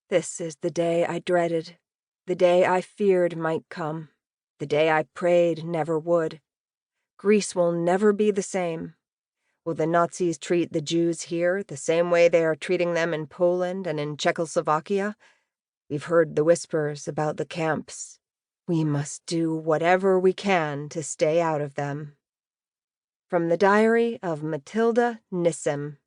This is the day I dreaded, the day I feared might come, the day I prayed never would. Greece will never be the same. Will the Nazis treat the Jews here the same way they are treating them in Poland and in Czechoslovakia? We've heard the whispers about the camps. We must do whatever we can to stay out of them. From the Diary of Mathilda Nissim.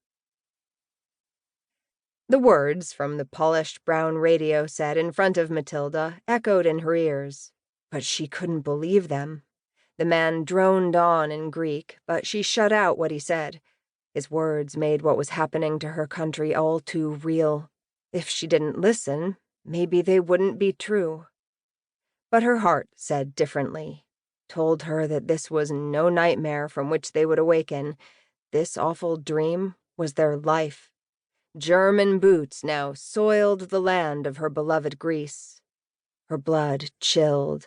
The words from the polished brown radio set in front of Mathilda echoed in her ears, but she couldn't believe them. The man droned on in Greek, but she shut out what he said. His words made what was happening to her country all too real. If she didn't listen, maybe they wouldn't be true. But her heart said differently, told her that this was no nightmare from which they would awaken. This awful dream was their life. German boots now soiled the land of her beloved Greece. Her blood chilled.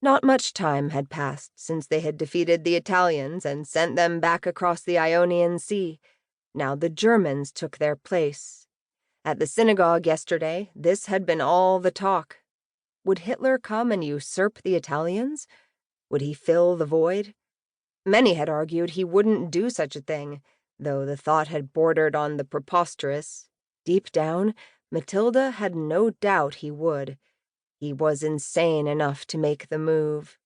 Not much time had passed since they had defeated the Italians and sent them back across the Ionian Sea. Now the Germans took their place. At the synagogue yesterday, this had been all the talk. Would Hitler come and usurp the Italians? Would he fill the void? Many had argued he wouldn't do such a thing, though the thought had bordered on the preposterous. Deep down, Mathilda had no doubt he would. He was insane enough to make the move.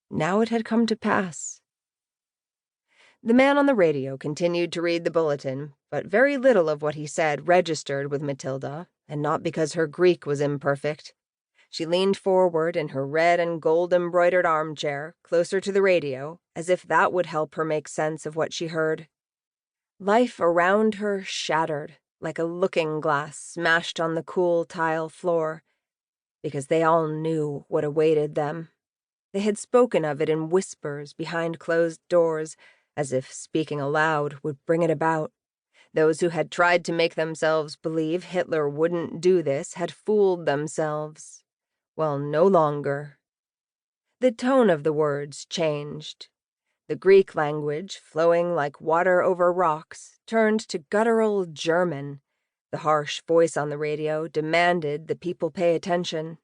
Now it had come to pass. The man on the radio continued to read the bulletin, but very little of what he said registered with Mathilda, and not because her Greek was imperfect. She leaned forward in her red and gold-embroidered armchair, closer to the radio, as if that would help her make sense of what she heard. Life around her shattered, like a looking-glass smashed on the cool tile floor, because they all knew what awaited them. They had spoken of it in whispers behind closed doors, as if speaking aloud would bring it about. Those who had tried to make themselves believe Hitler wouldn't do this had fooled themselves. Well, no longer. The tone of the words changed. The Greek language, flowing like water over rocks, turned to guttural German. The harsh voice on the radio demanded the people pay attention.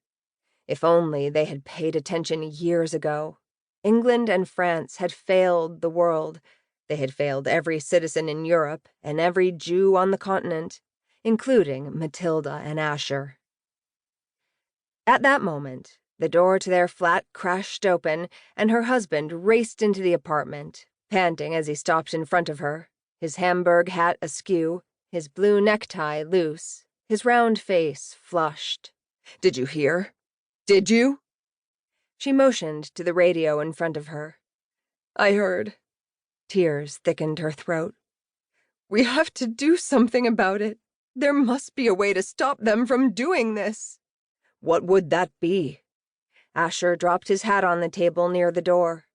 If only they had paid attention years ago. England and France had failed the world. They had failed every citizen in Europe and every Jew on the continent, including Mathilda and Asher. At that moment, the door to their flat crashed open, and her husband raced into the apartment, panting as he stopped in front of her, his Hamburg hat askew, his blue necktie loose, his round face flushed. "Did you hear? Did you?" She motioned to the radio in front of her. "I heard." Tears thickened her throat. "We have to do something about it. There must be a way to stop them from doing this." "What would that be?" Asher dropped his hat on the table near the door.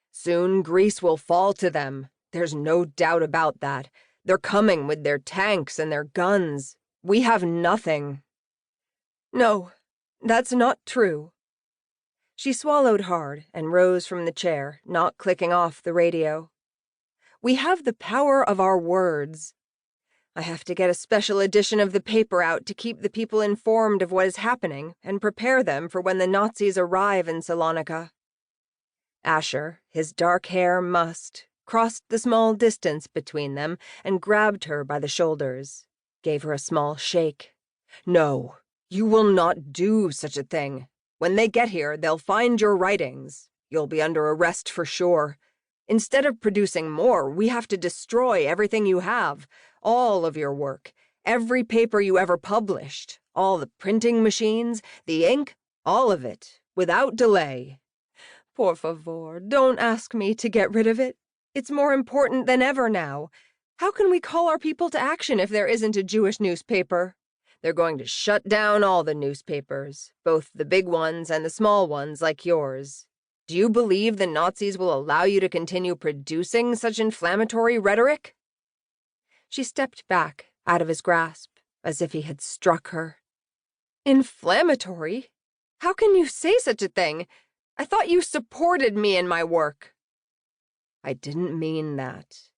"Soon Greece will fall to them. There's no doubt about that. They're coming with their tanks and their guns. We have nothing." "No, that's not true." She swallowed hard and rose from the chair, not clicking off the radio. "We have the power of our words. I have to get a special edition of the paper out to keep the people informed of what is happening and prepare them for when the Nazis arrive in Salonika." Asher, his dark hair mussed, crossed the small distance between them and grabbed her by the shoulders, gave her a small shake. "No, you will not do such a thing. When they get here, they'll find your writings. You'll be under arrest for sure. Instead of producing more, we have to destroy everything you have, all of your work, every paper you ever published, all the printing machines, the ink, all of it, without delay." "Por favor, don't ask me to get rid of it. It's more important than ever now. How can we call our people to action if there isn't a Jewish newspaper?" "They're going to shut down all the newspapers, both the big ones and the small ones like yours. Do you believe the Nazis will allow you to continue producing such inflammatory rhetoric?" She stepped back out of his grasp, as if he had struck her. "Inflammatory? How can you say such a thing? I thought you supported me in my work." "I didn't mean that.